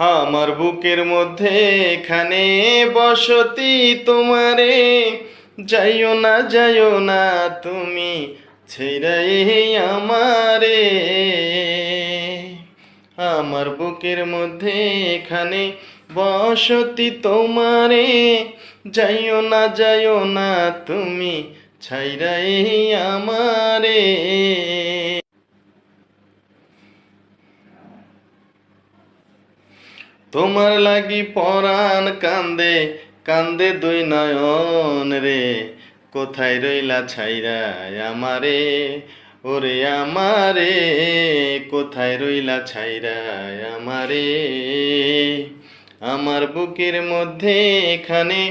আমার বুকের মধ্যে এখানে বসতি তোমারে, যাইও না তুমি ছেড়াই আমারে। আমার বুকের মধ্যে এখানে বসতি তোমারে, যাইও না তুমি ছাইরাই আমারে। তোমার লাগি পরাণ কান্দে কান্দে দুই নয়ন রে, কোথায় রইলা ছাইরা আমারে, ওরে আমারে, কোথায় রইলা ছাইরা আমারে। আমার বুকের মধ্যে এখানে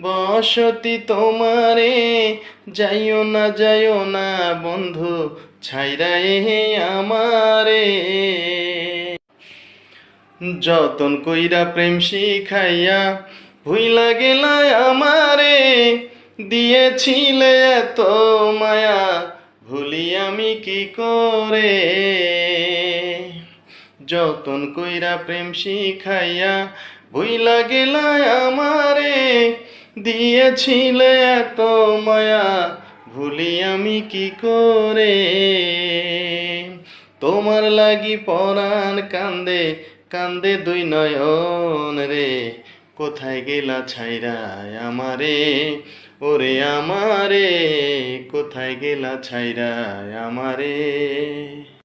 বসতি তোমারে, যাইও না বন্ধু ছাইরা আমারে। যতন কইরা প্রেম শিখাইয়া ভুইলা গেলা আমারে, দিয়েছিলে এত মায়া ভুলি আমি কি করে। যতন কইরা প্রেম শিখাইয়া ভুইলা গেলা আমারে, দিয়েছিলে এত মায়া ভুলি আমি কি করে। তোমার লাগি পরাণ কান্দে কান্দে দুই নয়ন রে, কোথায় গেলা ছাইরা আমারে, ওরে আমারে, কোথায় গেলা ছাইরা আমারে।